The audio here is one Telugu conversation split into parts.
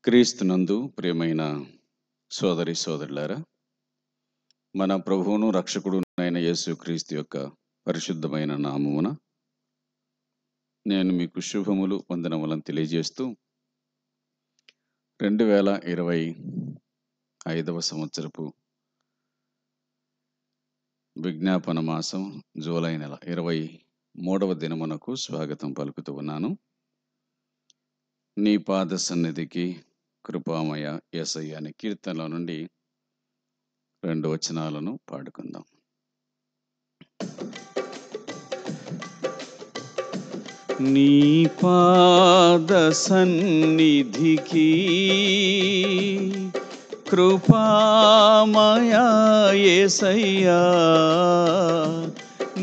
క్రీస్తునందు ప్రియమైన సోదరి సోదరులారా, మన ప్రభువును రక్షకుడు అయిన యేసుక్రీస్తు యొక్క పరిశుద్ధమైన నామమున నేను మీకు శుభములు వందనములను తెలియజేస్తూ 2025 సంవత్సరపు విజ్ఞాపన మాసం జూలై నెల 23వ దినమునకు స్వాగతం పలుకుతూ ఉన్నాను. నీ పాద సన్నిధికి కృపామయ యేసయ్య అనే కీర్తనలో నుండి 2 వచనాలను పాడుకుందాం. నీ పాద సన్నిధికి కృపామయ యేసయ్యా,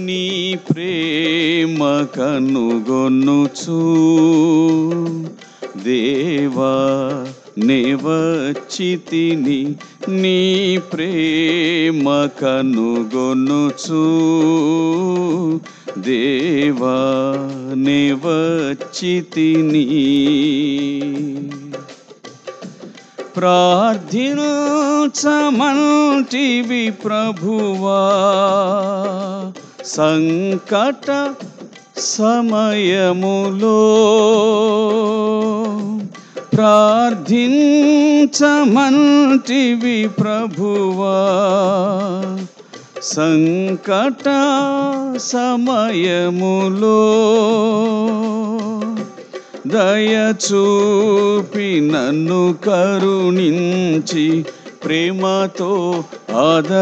నీ ప్రేమ కనుగొనుచు దేవా నివచితిని, నీ ప్రేమ కనుగొనుచు దేవా నివచితిని. ప్రార్థించమంటివి ప్రభువా, సంకట సమయములో ప్రార్థించమంటివి ప్రభువా, సంకట సమయములో దయచూపి నన్ను కరుణించి ప్రేమతో ఆదరించుమయా,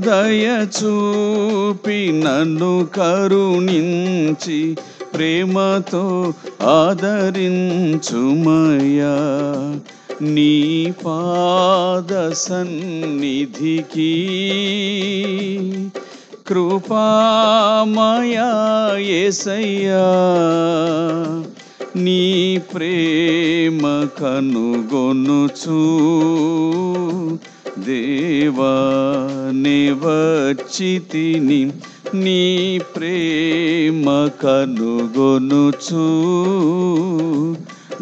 దయచూపి నన్ను కరుణించి ప్రేమతో ఆదరించుమయా, నీ పాద సన్నిధికి కృపామయా యేసయ్యా, నీ ప్రేమ కనుగొనుచు దేవా నివచితిని, నీ ప్రేమ కనుగొనుచు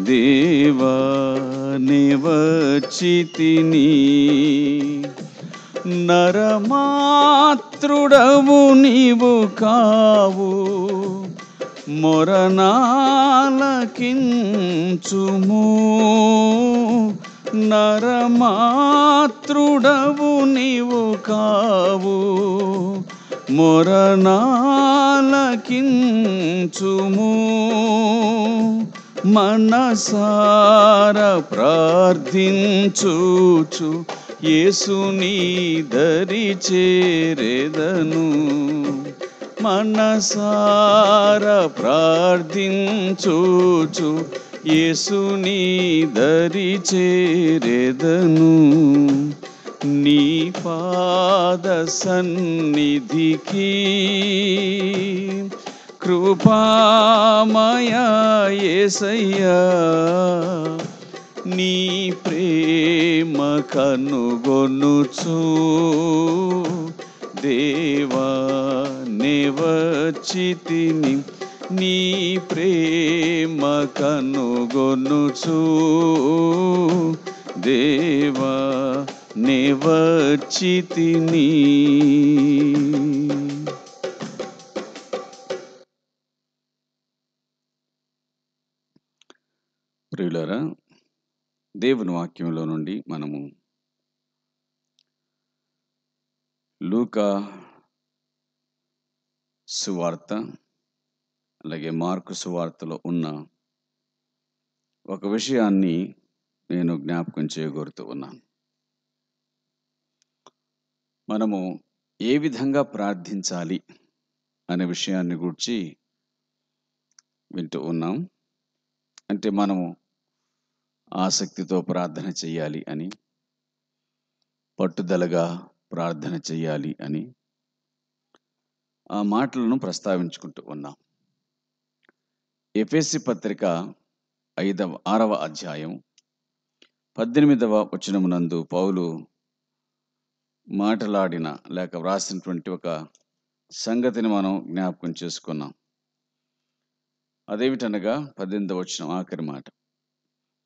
దేవా నివచితిని. నరమాతృడవు నీవు కావు, మొరనాలకించుము, నరమాతృడవు నీవు కావు, మొరనాలకించుము, మనసార ప్రార్థించుచు యేసుని దరి చేరెదను, మనసార ప్రార్థించుచు యేసుని దరి చేరెదను, నీ పాద సన్నిధికి కృపామయ యేసయ్యా, నీ ప్రేమ కనుగొనుచు దేవా నివచితిని, నీ ప్రేమ కనుగొనుచు దేవా నివచితిని. ప్రియులారా, దేవుని వాక్యంలో నుండి మనము లూకా సువార్త అలాగే మార్కు సువార్తలో ఉన్న ఒక విషయాన్ని నేను జ్ఞాపకం చేయగోరుతూ ఉన్నాను. మనము ఏ విధంగా ప్రార్థించాలి అనే విషయాన్ని గురించి వింటూ ఉన్నాం. అంటే మనము ఆసక్తితో ప్రార్థన చేయాలి అని, పట్టుదలగా ప్రార్థన చేయాలి అని ఆ మాటలను ప్రస్తావించుకుంటూ ఉన్నాం. ఎఫెసీ పత్రిక 6వ అధ్యాయం 18వ వచనమునందు పౌలు మాట్లాడిన లేక వ్రాసినటువంటి ఒక సంగతిని మనం జ్ఞాపకం చేసుకున్నాం. అదేమిటనగా 18వ వచనం ఆఖరి మాట.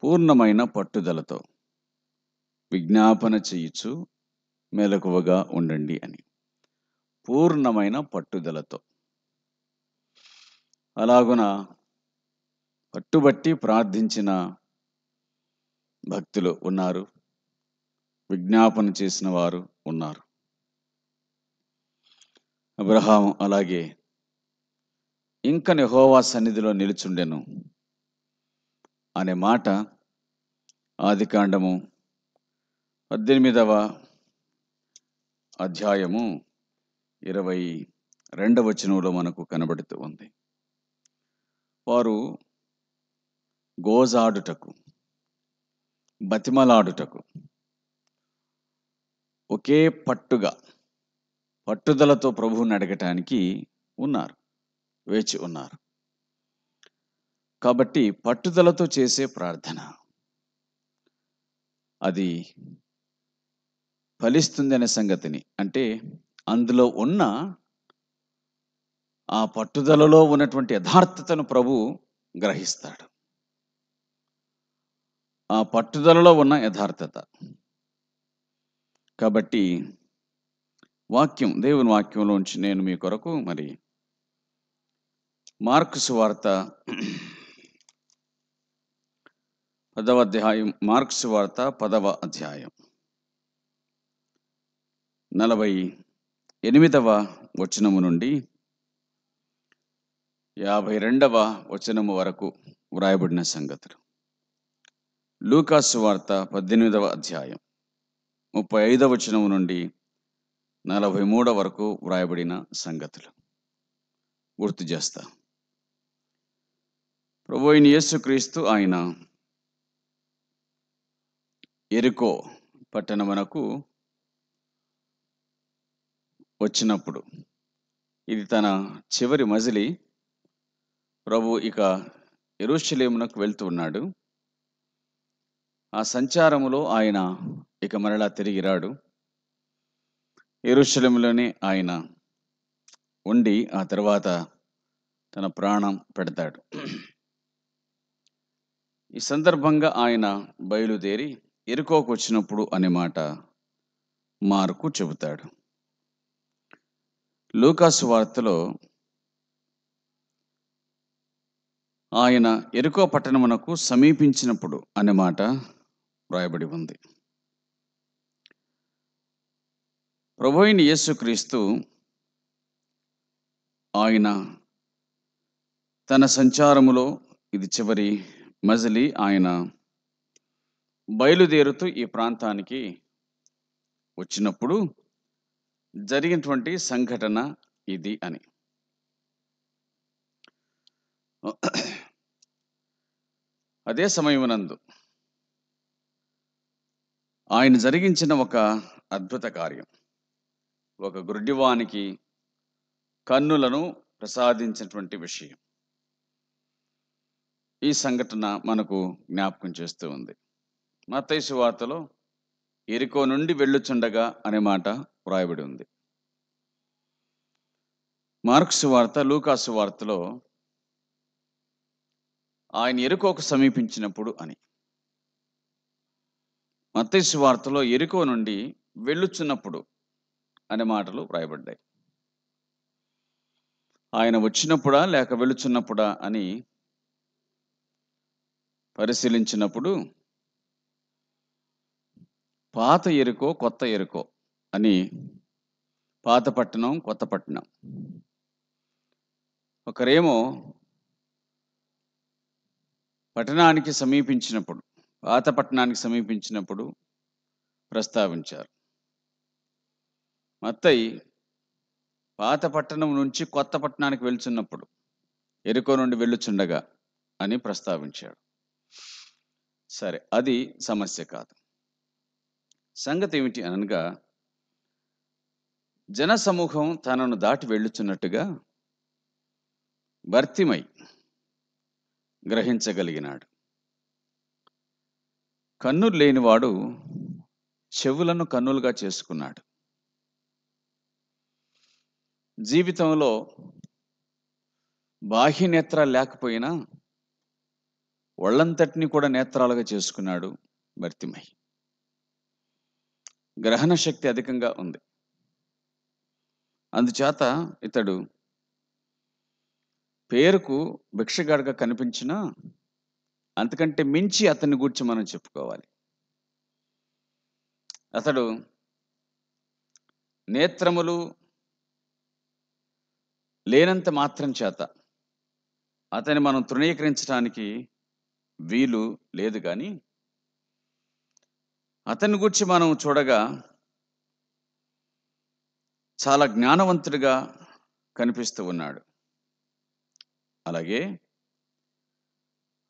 పూర్ణమైన పట్టుదలతో విజ్ఞాపన చేయుచు మెలకువగా ఉండండి అని. పూర్ణమైన పట్టుదలతో. అలాగున పట్టుబట్టి ప్రార్థించిన భక్తులు ఉన్నారు. విజ్ఞాపన చేసిన వారు ఉన్నారు. అబ్రహాము అలాగే ఇంక యెహోవా సన్నిధిలో నిలుచుండెను అనే మాట ఆదికాండము 18వ అధ్యాయము 22వ వచనంలో మనకు కనబడుతూ ఉంది. వారు గోజాడుటకు, బతిమలాడుటకు ఒకే పట్టుదలతో ప్రభువుని అడగటానికి ఉన్నారు, వేచి ఉన్నారు. కాబట్టి పట్టుదలతో చేసే ప్రార్థన అది ఫలిస్తుంది అనే సంగతిని, అంటే అందులో ఉన్న ఆ పట్టుదలలో ఉన్నటువంటి యథార్థతను ప్రభు గ్రహిస్తాడు. ఆ పట్టుదలలో ఉన్న యథార్థత. కాబట్టి దేవుని వాక్యంలోంచి నేను మీ కొరకు మరి మార్కు సువార్త 10వ అధ్యాయం, మార్కు సువార్త 10వ అధ్యాయం 48వ వచనము నుండి 52వ వచనము వరకు వ్రాయబడిన సంగతులు. లూకా సువార్త 18వ అధ్యాయం 35వ వచనము నుండి 43 వరకు వ్రాయబడిన సంగతులు గుర్తు చేస్తా. ప్రభువైన యేసుక్రీస్తు ఆయన యెరికో పట్టణమునకు వచ్చినప్పుడు, ఇది తన చివరి మజిలీ. ప్రభు ఇక యెరూషలేమునకు వెళ్తూ ఉన్నాడు. ఆ సంచారములో ఆయన ఇక మరలా తిరిగి రాడు. యెరూషలేములోనే ఆయన ఉండి ఆ తర్వాత తన ప్రాణం పెడతాడు. ఈ సందర్భంగా ఆయన బయలుదేరి యెరికోకు వచ్చినప్పుడు అనే మాట మార్కు చెబుతాడు. లూకా సువార్తలో ఆయన యెరికో పట్టణమునకు సమీపించినప్పుడు అనే మాట వ్రాయబడి ఉంది. ప్రభువైన యేసుక్రీస్తు ఆయన తన సంచారములో ఇది చివరి మజిలీ. ఆయన బయలుదేరుతూ ఈ ప్రాంతానికి వచ్చినప్పుడు జరిగినటువంటి సంఘటన ఇది అని. అదే సమయమునందు ఆయన జరిగించిన ఒక అద్భుత కార్యం, ఒక గుడ్డివానికి కన్నులను ప్రసాదించినటువంటి విషయం, ఈ సంఘటన మనకు జ్ఞాపకం చేస్తూ ఉంది. మత్తయి సువార్తలో యెరికో నుండి వెళ్ళుచుండగా అనే మాట వ్రాయబడి ఉంది. మార్కు సువార్త, లూకా సువార్తలో ఆయన యెరికోకు సమీపించినప్పుడు అని, మత్తయి సువార్తలో యెరికో నుండి వెళ్ళుచున్నప్పుడు అనే మాటలు వ్రాయబడ్డాయి. ఆయన వచ్చినప్పుడా లేక వెళ్ళుచున్నప్పుడా అని పరిశీలించినప్పుడు పాత యెరికో, కొత్త యెరికో అని, పాత పట్టణం, కొత్త పట్టణం. ఒకరేమో పట్టణానికి సమీపించినప్పుడు, పాత పట్టణానికి సమీపించినప్పుడు ప్రస్తావించారు. మత్తయి పాత పట్టణం నుంచి కొత్త పట్టణానికి వెళ్తున్నప్పుడు, యెరికో నుండి వెళ్ళుచుండగా అని ప్రస్తావించాడు. సరే, అది సమస్య కాదు. సంగతి ఏమిటి అనగా, జన సమూహం తనను దాటి వెళ్ళుచున్నట్టుగా భర్తిమై గ్రహించగలిగినాడు. కన్నులు లేనివాడు చెవులను కన్నులుగా చేసుకున్నాడు. జీవితంలో బాహ్య నేత్రాలు లేకపోయినా ఒళ్ళంతటిని కూడా నేత్రాలుగా చేసుకున్నాడు బర్తిమై. గ్రహణ శక్తి అధికంగా ఉంది. అందుచేత ఇతడు పేరుకు భిక్షగాడుగా కనిపించినా అంతకంటే మించి అతన్ని గూర్చి మనం చెప్పుకోవాలి. అతడు నేత్రములు లేనంత మాత్రం చేత అతన్ని మనం తృణీకరించడానికి వీలు లేదు. కానీ అతన్ని గూర్చి మనం చూడగా చాలా జ్ఞానవంతుడిగా కనిపిస్తూ ఉన్నాడు. అలాగే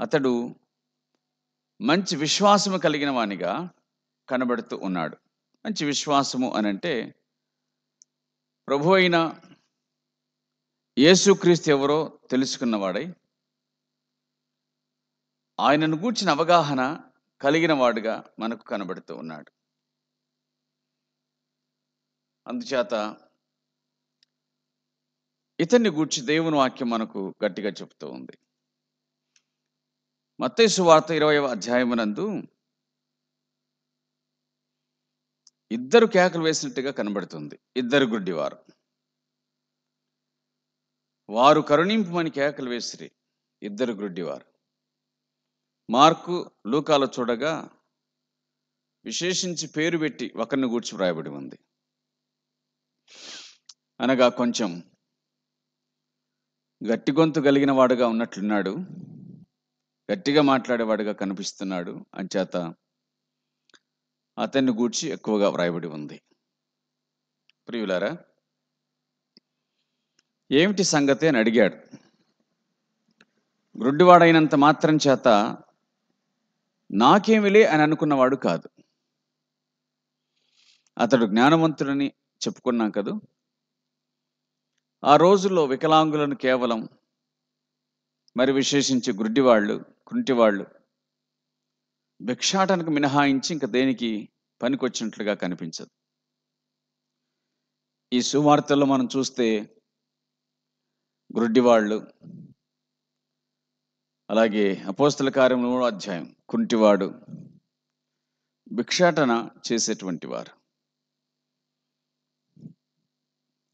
అతడు మంచి విశ్వాసము కలిగిన వానిగా కనబడుతూ ఉన్నాడు. మంచి విశ్వాసము అనంటే ప్రభు అయిన యేసుక్రీస్తు ఎవరో తెలుసుకున్నవాడై ఆయనను గూర్చిన అవగాహన కలిగిన వాడుగా మనకు కనబడుతూ ఉన్నాడు. అందుచేత ఇతన్ని గూర్చి దేవుని వాక్యం మనకు గట్టిగా చెప్తూ ఉంది. మత్తయి సువార్త 20వ అధ్యాయమునందు ఇద్దరు కేకలు వేసినట్టుగా కనబడుతుంది. ఇద్దరు గుడ్డివారు. వారు కరుణింపుమని కేకలు వేసిరి. ఇద్దరు గుడ్డివారు. మార్కు, లూకాలో చూడగా విశేషించి పేరు పెట్టి ఒకరిని గూర్చి వ్రాయబడి ఉంది. అనగా కొంచెం గట్టి గొంతు కలిగిన వాడుగా ఉన్నట్లున్నాడు, గట్టిగా మాట్లాడేవాడుగా కనిపిస్తున్నాడు. అంచేత అతన్ని గూర్చి ఎక్కువగా వ్రాయబడి ఉంది. ప్రియులారా, ఏమిటి సంగతి అని అడిగాడు. గ్రుడ్డివాడైనంత మాత్రం చేత నాకేమిలే అని అనుకున్నవాడు కాదు. అతడు జ్ఞానవంతుడని చెప్పుకున్నాం కదూ. ఆ రోజుల్లో వికలాంగులను కేవలం, మరి విశేషించి గుడ్డివాళ్ళు, కుంటివాళ్ళు భిక్షాటనకు మినహాయించి ఇంక దేనికి పనికొచ్చినట్లుగా కనిపించదు. ఈ సువార్తల్లో మనం చూస్తే గ్రుడ్డివాళ్ళు, అలాగే అపోస్తల కార్యం 3వ అధ్యాయం కుంటివాడు, భిక్షాటన చేసేటువంటి వారు.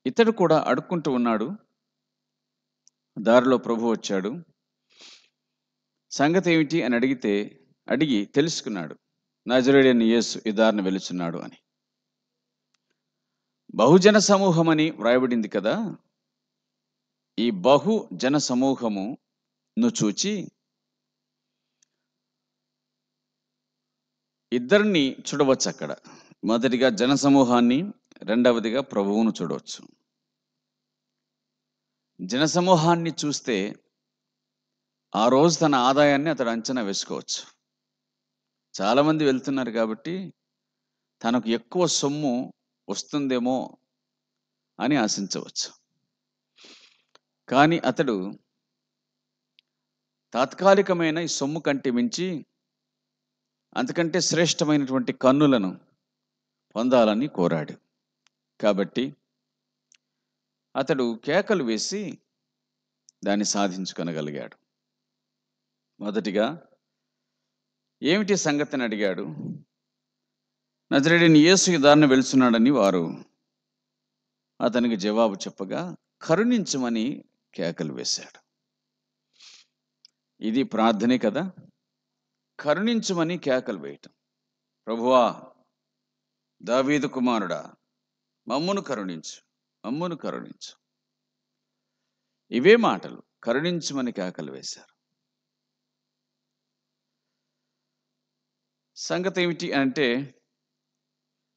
ఇతడు కూడా అడుక్కుంటూ ఉన్నాడు. దారిలో ప్రభు వచ్చాడు. సంగతి ఏమిటి అని అడిగి తెలుసుకున్నాడు. నజరేయుడైన యేసు ఈ దారిన వెలుచున్నాడు అని. బహుజన సమూహం అని వ్రాయబడింది కదా. ఈ బహుజన సమూహమును చూచి ఇద్దరిని చూడవచ్చు అక్కడ. మొదటిగా జన సమూహాన్ని, రెండవదిగా ప్రభువును చూడవచ్చు. జన సమూహాన్ని చూస్తే ఆ రోజు తన ఆదాయాన్ని అతడు అంచనా వేసుకోవచ్చు. చాలామంది వెళ్తున్నారు కాబట్టి తనకు ఎక్కువ సొమ్ము వస్తుందేమో అని ఆశించవచ్చు. కానీ అతడు తాత్కాలికమైన ఈ సొమ్ము కంటే మించి అంతకంటే శ్రేష్టమైనటువంటి కన్నులను పొందాలని కోరాడు. కాబట్టి అతడు కేకలు వేసి దాన్ని సాధించుకొనగలిగాడు. మొదటిగా ఏమిటి సంగతిని అడిగాడు. నజరేయుడైన యేసు ఈ దారిన వెళ్తున్నాడని వారు అతనికి జవాబు చెప్పగా కరుణించమని కేకలు వేశాడు. ఇది ప్రార్థనే కదా. కరుణించమని కేకలు వేయటం. ప్రభువా, దావీదు కుమారుడా, మమ్మును కరుణించు, మమ్మును కరుణించు. ఇవే మాటలు. కరుణించమని కేకలు వేశారు. సంగతి ఏమిటి అంటే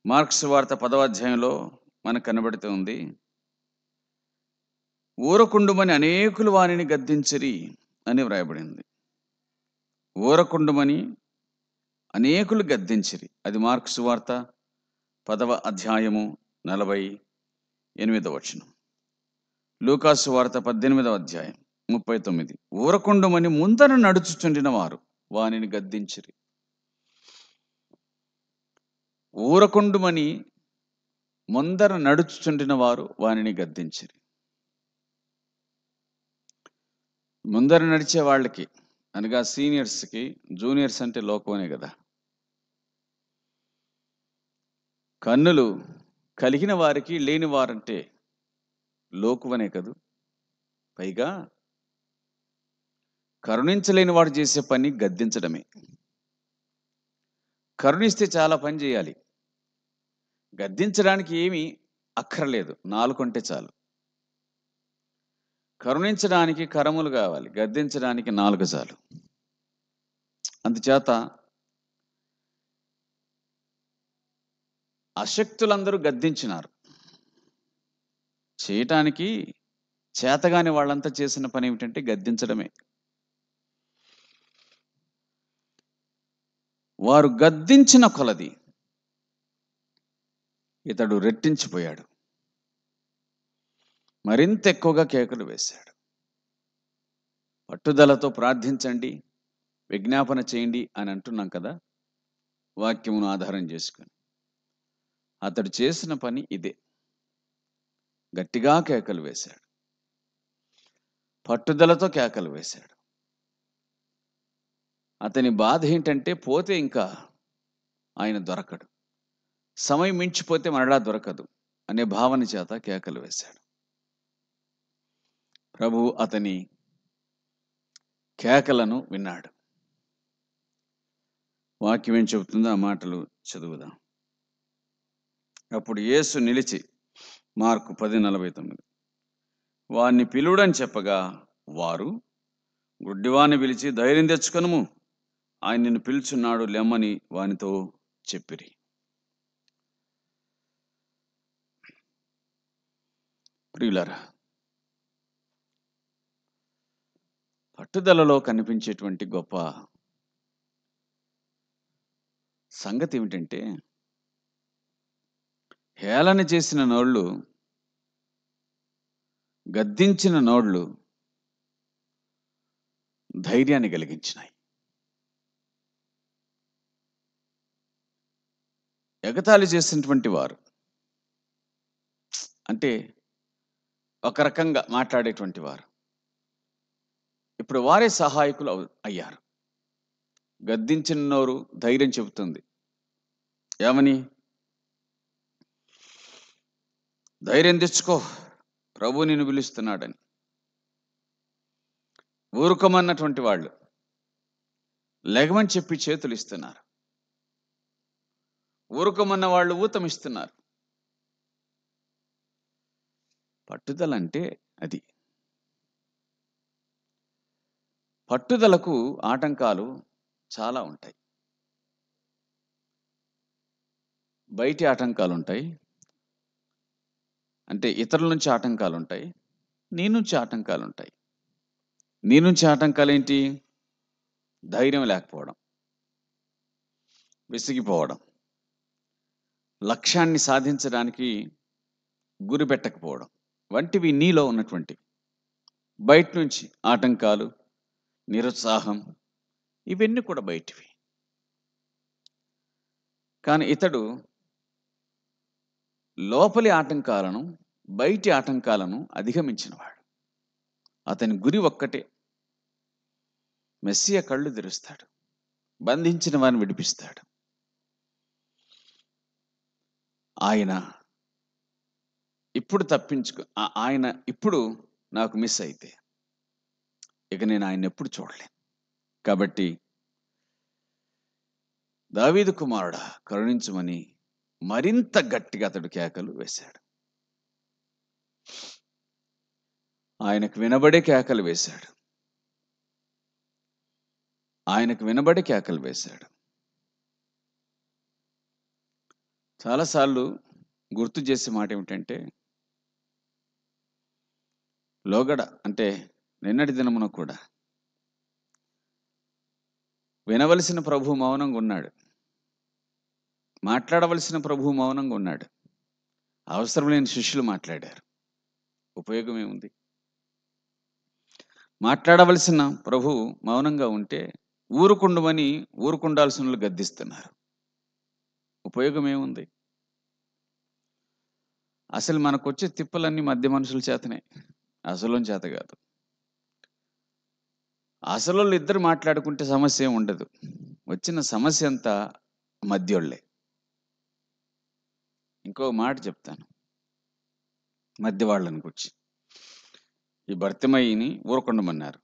మార్కు సువార్త 10వ అధ్యాయంలో మనకు కనబడుతుంది. ఊరకుండుమని అనేకులు వానిని గద్దించిరి అని వ్రాయబడింది. ఊరకుండుమని అనేకులు గద్దించిరి. అది మార్కు సువార్త 10వ అధ్యాయము 48వ వచనం. లూకా సువార్త 18వ అధ్యాయం 39. ఊరకుండుమని ముందర నడుచుచుండిన వారు వానిని గద్దించిరి. ఊరకుండుమని ముందర నడుచుచుండిన వారు వానిని గద్దించిరి. ముందర నడిచే వాళ్ళకి అనగా సీనియర్స్కి, జూనియర్స్ అంటే లోకమనే కదా. కన్నులు కలిగిన వారికి లేని వారంటే లోకువనే కదూ. పైగా కరుణించలేని వాడు చేసే పని గద్దించడమే. కరుణిస్తే చాలా పని చేయాలి. గద్దించడానికి ఏమీ అక్కర్లేదు, నాలుకంటే చాలు. కరుణించడానికి కరములు కావాలి, గద్దించడానికి నాలుక చాలు. అందుచేత అశక్తులందరూ గద్దించినారు. చేయటానికి చేతగాని వాళ్ళంతా చేసిన పని ఏమిటంటే గద్దించడమే. వారు గద్దించిన కొలది ఇతడు రెట్టించిపోయాడు, మరింత ఎక్కువగా కేకలు వేశాడు. పట్టుదలతో ప్రార్థించండి, విజ్ఞాపన చేయండి అని అంటున్నాం కదా, వాక్యమును ఆధారం చేసుకుని. అతడు చేసిన పని ఇదే, గట్టిగా కేకలు వేశాడు, పట్టుదలతో కేకలు వేశాడు. అతని బాధ ఏంటంటే పోతే ఇంకా ఆయన దొరకడు, సమయం మించిపోతే మరలా దొరకదు అనే భావన చేత కేకలు వేశాడు. ప్రభువు అతని కేకలను విన్నాడు. వాక్యం ఏం చెబుతుందో ఆ మాటలు చదువుదాం. అప్పుడు యేసు నిలిచి, మార్కు 10:49, వారిని పిలువుడని చెప్పగా వారు గుడ్డివాణ్ణి పిలిచి, ధైర్యం తెచ్చుకొనుము, ఆయన నిన్ను పిలుచున్నాడు, లెమ్మని వానితో చెప్పిరి. ప్రియులారా, పట్టుదలలో కనిపించేటువంటి గొప్ప సంగతి ఏమిటంటే, హేళన చేసిన నోళ్ళు, గద్దించిన నోళ్ళు ధైర్యాన్ని కలిగించినాయి. ఎగతాళి చేసినటువంటి వారు అంటే ఒక రకంగా మాట్లాడేటువంటి వారు ఇప్పుడు వారే సహాయకులు అయ్యారు. గద్దించిన నోరు ధైర్యం చెబుతుంది. ఏమని? ధైర్యం తెచ్చుకో, ప్రభు నిన్ను పిలుస్తున్నాడని. ఊరుకోమన్నటువంటి వాళ్ళు లెగమని చెప్పి చేతులు ఇస్తున్నారు. ఊరుకోమన్న వాళ్ళు ఊతమిస్తున్నారు. పట్టుదల అంటే అది. పట్టుదలకు ఆటంకాలు చాలా ఉంటాయి. బయటి ఆటంకాలు ఉంటాయి, అంటే ఇతరుల నుంచి ఆటంకాలు ఉంటాయి, నీ నుంచి ఆటంకాలు ఉంటాయి. నీ నుంచి ఆటంకాలు ఏంటి? ధైర్యం లేకపోవడం, విసిగిపోవడం, లక్ష్యాన్ని సాధించడానికి గురి పెట్టకపోవడం వంటివి నీలో ఉన్నటువంటివి. బయట నుంచి ఆటంకాలు, నిరుత్సాహం, ఇవన్నీ కూడా బయటివి. కానీ ఇతడు లోపలి ఆటంకాలను, బయటి ఆటంకాలను అధిగమించినవాడు. అతని గురి ఒక్కటే, మెస్సియా కళ్ళు తెరుస్తాడు, బంధించిన వారిని విడిపిస్తాడు. ఆయన ఇప్పుడు ఆయన ఇప్పుడు నాకు మిస్ అయితే ఇక నేను ఆయన ఎప్పుడు చూడలేను. కాబట్టి దావీదు కుమారుడా కరుణించమని మరింత గట్టిగా అతడు కేకలు వేశాడు. ఆయనకు వినబడే కేకలు వేశాడు. ఆయనకు వినబడే కేకలు వేశాడు. చాలాసార్లు గుర్తు చేసే మాట ఏమిటంటే, లోగడ అంటే నిన్నటి దినమున కూడా వినవలసిన ప్రభు మౌనంగా ఉన్నాడు, మాట్లాడవలసిన ప్రభు మౌనంగా ఉన్నాడు. అవసరం లేని శిష్యులు మాట్లాడారు, ఉపయోగం ఏముంది? మాట్లాడవలసిన ప్రభు మౌనంగా ఉంటే ఊరుకుండమని ఊరుకుండాల్సిన వాళ్ళు గద్దిస్తున్నారు, ఉపయోగం ఏముంది? అసలు మనకు వచ్చే తిప్పలన్నీ మధ్య మనుషుల చేతనే, అసలు చేత కాదు. అసలు వాళ్ళు ఇద్దరు మాట్లాడుకుంటే సమస్య ఏమి ఉండదు. వచ్చిన సమస్య అంతా మధ్యోళ్ళే. ఇంకో మాట చెప్తాను మధ్య వాళ్ళని గురించి. ఈ భర్తిమయిని ఊరకుండమన్నారు.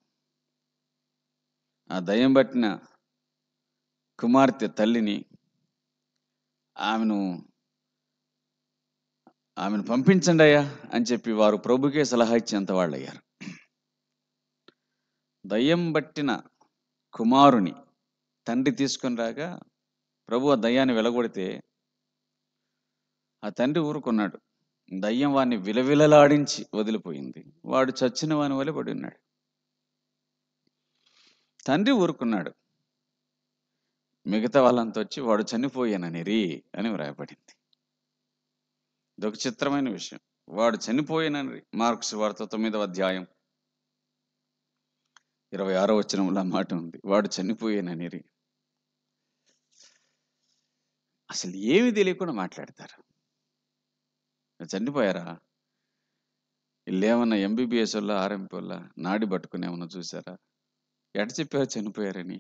ఆ దయ్యం పట్టిన కుమార్తె తల్లిని ఆమెను ఆమెను పంపించండి అయ్యా అని చెప్పి వారు ప్రభుకే సలహా ఇచ్చేంత వాళ్ళు అయ్యారు. దయ్యం పట్టిన కుమారుని తండ్రి తీసుకొని రాగా ప్రభు ఆ దయ్యాన్ని వెలగొడితే ఆ తండ్రి ఊరుకున్నాడు. దయ్యం వాడిని విలవిలలాడించి వదిలిపోయింది. వాడు చచ్చిన వాని వలె పడి ఉన్నాడు. తండ్రి ఊరుకున్నాడు. మిగతా వాళ్ళంతా వచ్చి వాడు చనిపోయాననిరి అని వ్రాయబడింది. ఇదొక చిత్రమైన విషయం. వాడు చనిపోయానని మార్కు సువార్త 9వ అధ్యాయం 26వ వచనంలో ఆ మాట ఉంది. వాడు చనిపోయాననిరి. అసలు ఏమి తెలియకుండా మాట్లాడతారు. చనిపోయారా? వీళ్ళేమన్నా ఎంబీబీఎస్ వల్ల ఆర్ఎంపీ వల్ల నాడి పట్టుకుని ఏమన్నా చూసారా? ఎట చెప్పారు చనిపోయారని?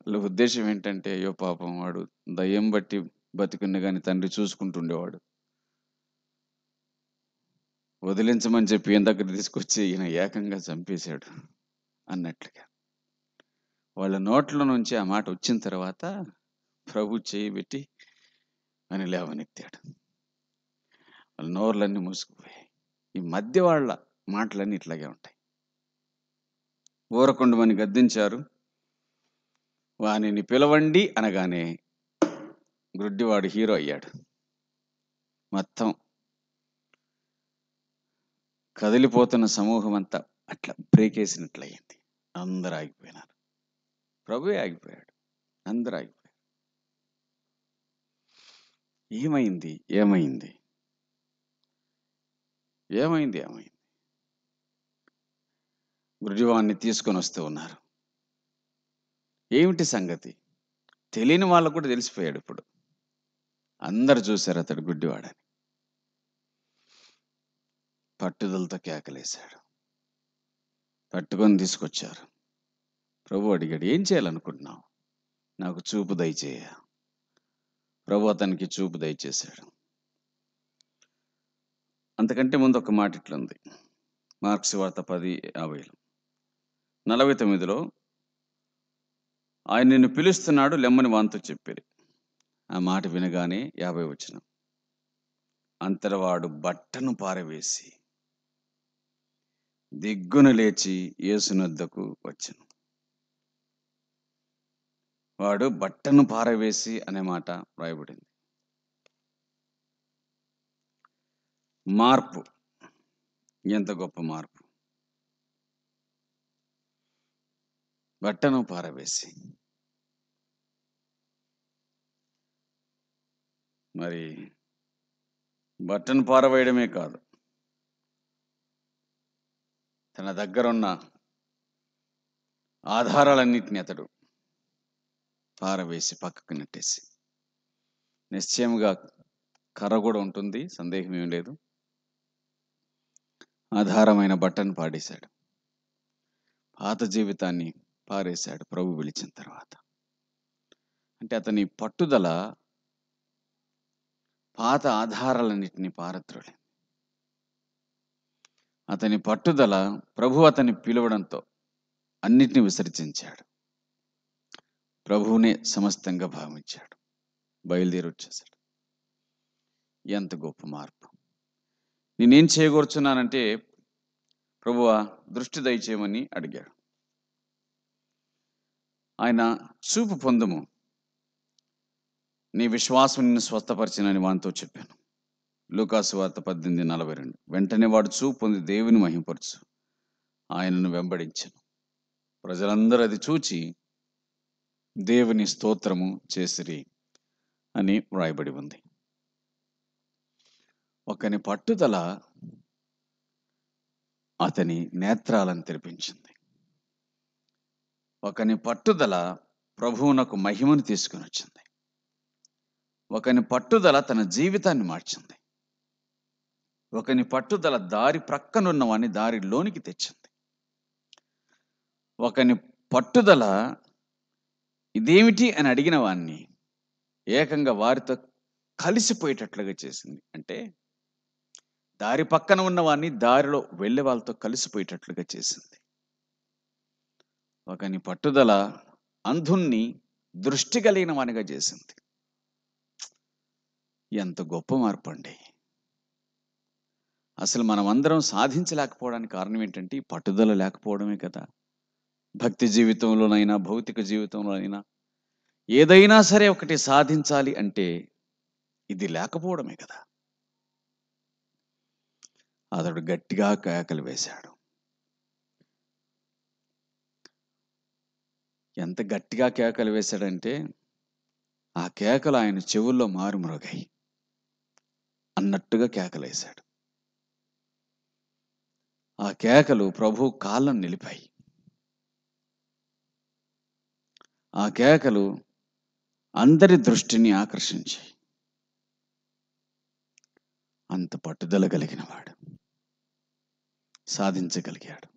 వాళ్ళ ఉద్దేశం ఏంటంటే, అయ్యో పాపం వాడు దయ్యం బట్టి బతికున్న కానీ తండ్రి చూసుకుంటుండేవాడు, వదిలించమని చెప్పి ఈయన దగ్గర తీసుకొచ్చి ఈయన ఏకంగా చంపేశాడు అన్నట్లుగా. వాళ్ళ నోట్ల నుంచి ఆ మాట వచ్చిన తర్వాత ప్రభు చేయి పెట్టి అని లేవనెత్తాడు. వాళ్ళ నోర్లన్నీ మూసుకుపోయాయి. ఈ మధ్య వాళ్ళ మాటలన్నీ ఇట్లాగే ఉంటాయి. ఊరకుండమని గద్దించారు. వానిని పిలవండి అనగానే గుడ్డివాడు హీరో అయ్యాడు. మొత్తం కదిలిపోతున్న సమూహం అంతా అట్లా బ్రేక్ వేసినట్లయింది. అందరూ ఆగిపోయినారు. ప్రభువే ఆగిపోయాడు. అందరూ ఆగిపోయారు. ఏమైంది ఏమైంది ఏమైంది ఏమైంది? గుడ్డివాడిని తీసుకొని వస్తూ ఉన్నారు. ఏమిటి సంగతి? తెలియని వాళ్ళకు కూడా తెలిసిపోయాడు. ఇప్పుడు అందరు చూశారు అతడు గుడ్డివాడని. పట్టుదలతో కేకలేశాడు. పట్టుకొని తీసుకొచ్చారు. ప్రభు అడిగాడు, ఏం చేయాలనుకుంటున్నావు? నాకు చూపు దయచేయ. ప్రభు అతనికి చూపు దయచేశాడు. అంతకంటే ముందు ఒక మాట ఇట్లుంది. మార్కు సువార్త 10:50 49లో ఆయన నిన్ను పిలుస్తున్నాడు లెమ్మని వానితో చెప్పారు. ఆ మాట వినగానే 50 వచనం. అంతట వాడు బట్టను పారవేసి దిగ్గున లేచి యేసునొద్దకు వచ్చెను. వాడు బట్టను పారవేసి అనే మాట రాయబడింది. మార్పు, ఎంత గొప్ప మార్పు! బట్టను పారవేసి. మరి బట్టను పారవేయడమే కాదు, తన దగ్గరున్న ఆధారాలన్నిటిని అతడు పారవేసి పక్కకు నెట్టేసి, నిశ్చయముగా కర్ర కూడా ఉంటుంది, సందేహం ఏం లేదు. ఆధారమైన బట్టను పాడేశాడు. పాత జీవితాన్ని పారేశాడు ప్రభు పిలిచిన తర్వాత. అంటే అతని పట్టుదల పాత ఆధారాలన్నిటినీ పారద్రోలి. అతని పట్టుదల ప్రభు అతన్ని పిలవడంతో అన్నిటినీ విసర్జించాడు. ప్రభువునే సమస్తంగా భావించాడు. బయలుదేరి వచ్చేశాడు. ఎంత గొప్ప మార్పు! నేనేం చేయగూర్చున్నానంటే, ప్రభువా దృష్టి దయచేయమని అడిగాడు. ఆయన చూపు పొందుము, నీ విశ్వాసం నిన్ను స్వస్థపరిచినని వానితో చెప్పాను. లూకాసు వార్త 18:42. వెంటనే వాడు చూపు పొంది దేవుని మహిమపరచు ఆయనను వెంబడించెను. ప్రజలందరూ అది చూచి దేవుని స్తోత్రము చేసిరి అని వ్రాయబడి ఉంది. ఒకని పట్టుదల అతని నేత్రాలను తెరిపించింది. ఒకని పట్టుదల ప్రభువునకు మహిమను తీసుకుని వచ్చింది. ఒకని పట్టుదల తన జీవితాన్ని మార్చింది. ఒకని పట్టుదల దారి ప్రక్కనున్న వాడిని దారిలోనికి తెచ్చింది. ఒకని పట్టుదల ఇదేమిటి అని అడిగిన వాడిని ఏకంగా వారితో కలిసిపోయేటట్లుగా చేసింది. అంటే దారి పక్కన ఉన్న వాడిని దారిలో వెళ్ళే వాళ్ళతో కలిసిపోయేటట్లుగా చేసింది. ఒకని పట్టుదల అంధుణ్ణి దృష్టి కలిగిన వానిగా చేసింది. ఎంత గొప్ప మార్పు అండి! అసలు మనం అందరం సాధించలేకపోవడానికి కారణం ఏంటంటే ఈ పట్టుదల లేకపోవడమే కదా. భక్తి జీవితంలోనైనా భౌతిక జీవితంలోనైనా ఏదైనా సరే ఒకటి సాధించాలి అంటే ఇది లేకపోవడమే కదా. అతడు గట్టిగా కేకలు వేశాడు. ఎంత గట్టిగా కేకలు వేశాడంటే ఆ కేకలు ఆయన చెవుల్లో మారుమ్రోగాయి అన్నట్టుగా కేకలు వేశాడు. ఆ కేకలు ప్రభు కాళ్ళను నిలిపాయి. ఆ కేకలు అందరి దృష్టిని ఆకర్షించాయి. అంత పట్టుదల కలిగిన వాడు సాధించగలిగాడు.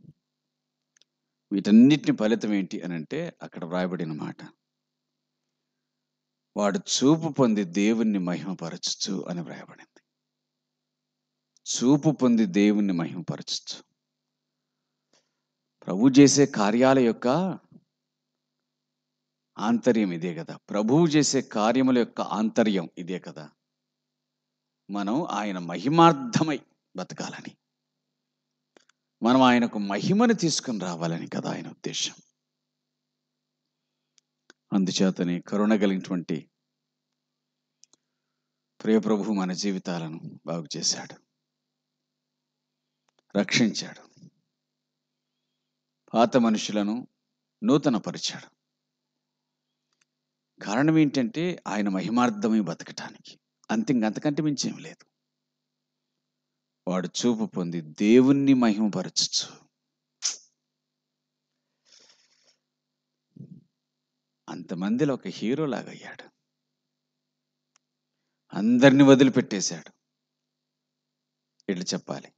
వీటన్నిటిని ఫలితం ఏంటి అని అంటే అక్కడ వ్రాయబడిన మాట, వాడు చూపు పొంది దేవుణ్ణి మహిమపరచచ్చు అని వ్రాయబడింది. చూపు పొంది దేవుణ్ణి మహిమపరచచ్చు. ప్రభు చేసే కార్యాల యొక్క ఆంతర్యం ఇదే కదా. ప్రభువు చేసే కార్యముల యొక్క ఆంతర్యం ఇదే కదా. మనం ఆయన మహిమార్థమై బతకాలని, మనం ఆయనకు మహిమను తీసుకుని రావాలని కదా ఆయన ఉద్దేశం. అందుచేతనే కరుణ కలిగినటువంటి ప్రియ ప్రభు మన జీవితాలను బాగు చేశాడు, రక్షించాడు, పాత మనుషులను నూతనపరిచాడు. కారణం ఏంటంటే ఆయన మహిమార్థమై బతకటానికి. అంతకంటే మించేం లేదు. వాడు చూపు పొంది దేవుణ్ణి మహిమపరచచ్చు. అంతమందిలో ఒక హీరో లాగా అయ్యాడు. అందరినీ వదిలిపెట్టేశాడు. ఎట్లా చెప్పాలి?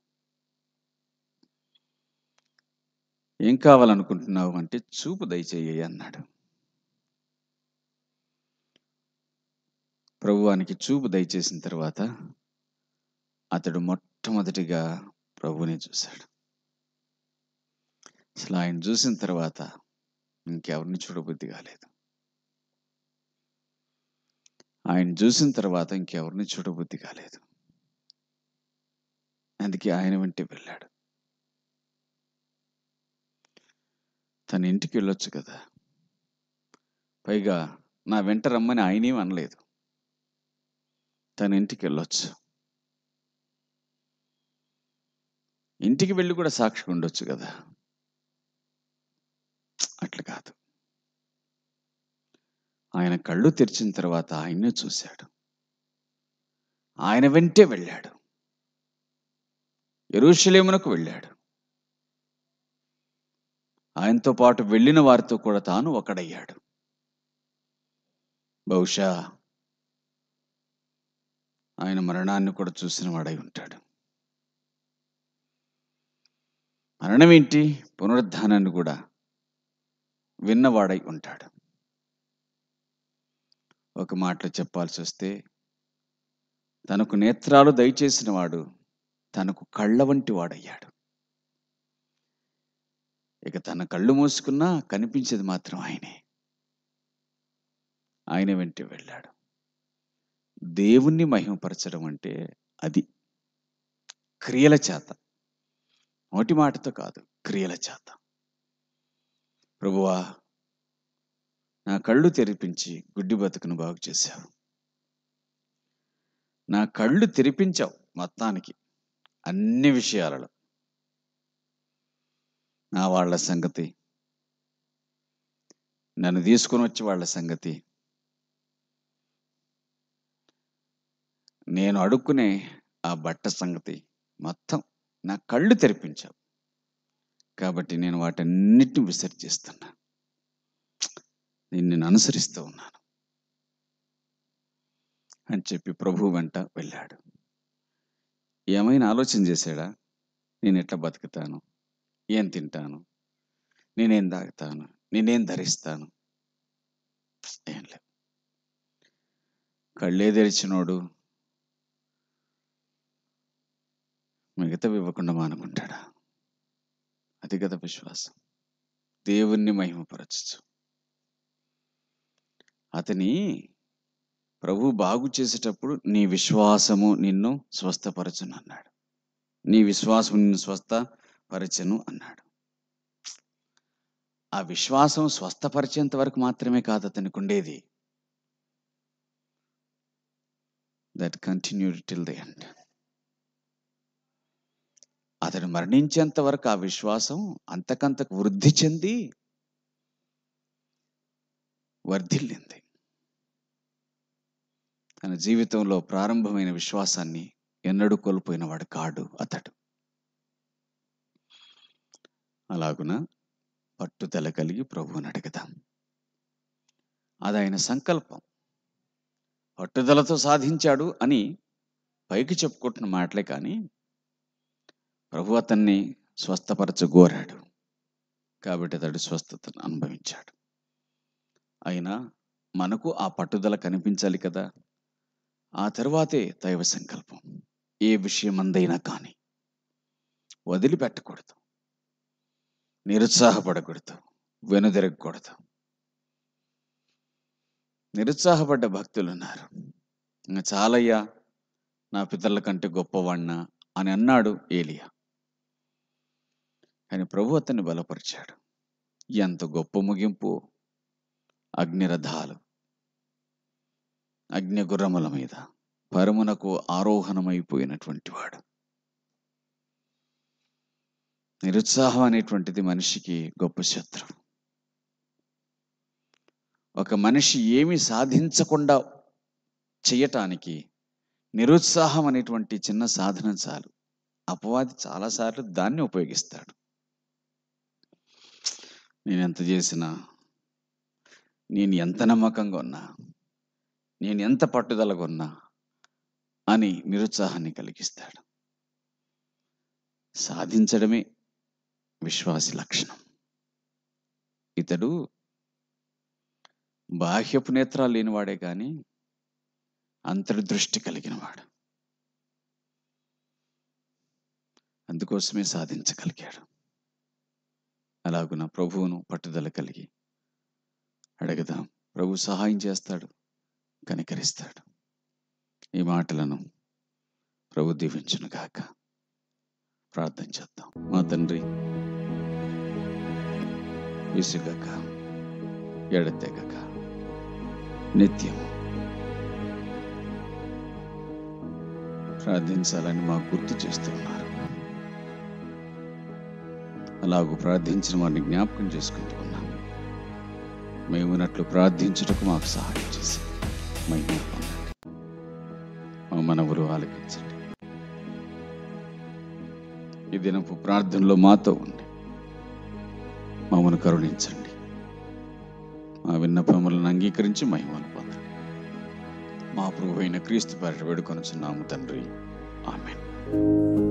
ఏం కావాలనుకుంటున్నావు అంటే చూపు దయచేయి అన్నాడు. ప్రభువానికి చూపు దయచేసిన తర్వాత అతడు మొట్టమొదటిగా ప్రభువుని చూశాడు. అసలు ఆయన చూసిన తర్వాత ఇంకెవరిని చూడబుద్ధి కాలేదు. ఆయన చూసిన తర్వాత ఇంకెవరిని చూడబుద్ధి కాలేదు. అందుకే ఆయన వెంటే వెళ్ళాడు. తన ఇంటికి వెళ్ళొచ్చు కదా. పైగా నా వెంట రమ్మని ఆయనేం అనలేదు. తన ఇంటికి వెళ్ళొచ్చు. ఇంటికి వెళ్ళి కూడా సాక్షిగా ఉండొచ్చు కదా. అట్లా కాదు. ఆయన కళ్ళు తెరిచిన తర్వాత ఆయన్నే చూశాడు. ఆయన వెంటే వెళ్ళాడు. యెరూషలేమునకు వెళ్ళాడు. ఆయనతో పాటు వెళ్ళిన వారితో కూడా తాను ఒకడయ్యాడు. బహుశా ఆయన మరణాన్ని కూడా చూసిన వాడై ఉంటాడు. మరణం ఏంటి, పునరుద్ధానాన్ని కూడా విన్నవాడై ఉంటాడు. ఒక మాటలో చెప్పాల్సి వస్తే తనకు నేత్రాలు దయచేసిన వాడు తనకు కళ్ళ వంటి వాడయ్యాడు. ఇక తన కళ్ళు మూసుకున్నా కనిపించేది మాత్రం ఆయనే. ఆయన వెంటే వెళ్ళాడు. దేవుణ్ణి మహిమపరచడం అంటే అది క్రియల చేత, నోటి మాటతో కాదు, క్రియల చేత. ప్రభువా, నా కళ్ళు తెరిపించి గుడ్డి బతుకును బాగు చేశావు. నా కళ్ళు తెరిపించావు మొత్తానికి అన్ని విషయాలలో. నా వాళ్ళ సంగతి, నన్ను తీసుకొని వచ్చి వాళ్ళ సంగతి, నేను అడుక్కునే ఆ బట్ట సంగతి మొత్తం నా కళ్ళు తెరిపించావు. కాబట్టి నేను వాటన్నిటిని విసర్జిస్తున్నా. నేను అనుసరిస్తూ ఉన్నాను అని చెప్పి ప్రభు వెంట వెళ్ళాడు. ఏమైనా ఆలోచన చేశాడా? నేను ఎట్లా బతుకుతాను? ఏం తింటాను? నేనేం తాగుతాను? నేనేం ధరిస్తాను? ఏం లేదు. కళ్ళే తెరిచినోడు మిగతావి ఇవ్వకుండా మానుకుంటాడా? అది కదా విశ్వాసం. దేవుణ్ణి మహిమపరచచ్చు. అతని ప్రభు బాగు చేసేటప్పుడు నీ విశ్వాసము నిన్ను స్వస్థపరచును అన్నాడు. నీ విశ్వాసం నిన్ను స్వస్థపరచును అన్నాడు. ఆ విశ్వాసం స్వస్థపరిచేంత వరకు మాత్రమే కాదు అతనికి ఉండేది. That continued till the end. అతడు మరణించేంత వరకు ఆ విశ్వాసం అంతకంతకు వృద్ధి చెంది వర్ధిల్లింది. తన జీవితంలో ప్రారంభమైన విశ్వాసాన్ని ఎన్నడూ కోల్పోయిన వాడు కాడు అతడు. అలాగున పట్టుదల కలిగి ప్రభువుని అడుగుదాం. అది ఆయన సంకల్పం. పట్టుదలతో సాధించాడు అని పైకి చెప్పుకుంటున్న మాటలే కానీ ప్రభు అతన్ని స్వస్థపరచగోరాడు కాబట్టి అతడు స్వస్థతను అనుభవించాడు. అయినా మనకు ఆ పట్టుదల కనిపించాలి కదా. ఆ తరువాతే దైవ సంకల్పం. ఏ విషయమందైనా కానీ వదిలిపెట్టకూడదు, నిరుత్సాహపడకూడదు, వెనుదిరగకూడదు. నిరుత్సాహపడ్డ భక్తులు ఉన్నారు. ఇంకా చాలయ్యా, నా పితరుల కంటే గొప్పవాణ్ణా అని అన్నాడు ఏలియా. కానీ ప్రభు అతన్ని బలపరిచాడు. ఎంత గొప్ప ముగింపు! అగ్నిరథాలు, అగ్నిగుర్రముల మీద పరమునకు ఆరోహణమైపోయినటువంటి వాడు. నిరుత్సాహం అనేటువంటిది మనిషికి గొప్ప శత్రువు. ఒక మనిషి ఏమి సాధించకుండా చేయటానికి నిరుత్సాహం అనేటువంటి చిన్న సాధనం చాలు. అపవాది చాలాసార్లు దాన్ని ఉపయోగిస్తాడు. నేను ఎంత చేసినా, నేను ఎంత నమ్మకంగా ఉన్నా, నేను ఎంత పట్టుదలగా ఉన్నా అని నిరుత్సాహాన్ని కలిగిస్తాడు. సాధించడమే విశ్వాసి లక్షణం. ఇతడు బాహ్యపు నేత్రాలు లేనివాడే కానీ అంతర్దృష్టి కలిగినవాడు. అందుకోసమే సాధించగలిగాడు. అలాగున ప్రభువును పట్టుదల కలిగి అడగదాం. ప్రభు సహాయం చేస్తాడు, కనికరిస్తాడు. ఈ మాటలను ప్రభు దీవించును గాక. ప్రార్థన చేద్దాం. మా తండ్రి, విసుగక ఎడతెగక నిత్యం ప్రార్థించాలని మాకు గుర్తు చేస్తున్నారు. అలాగూ ప్రార్థించిన వారిని జ్ఞాపకం చేసుకుంటూ ఉన్నాం. మేమున్నట్లు ప్రార్థించుటకు మాకు సహాయం చేసి మహిమ పొందండి. మా మనవులు ఆలకించండి. ఈ దినపు ప్రార్థనలో మాతో ఉండి మమ్మను కరుణించండి. మా విన్నపములను అంగీకరించి మహిమను పొందండి. మా ప్రభువైన క్రీస్తు పేరిట వేడుకొనుచున్నాము తండ్రి. ఆమేన్.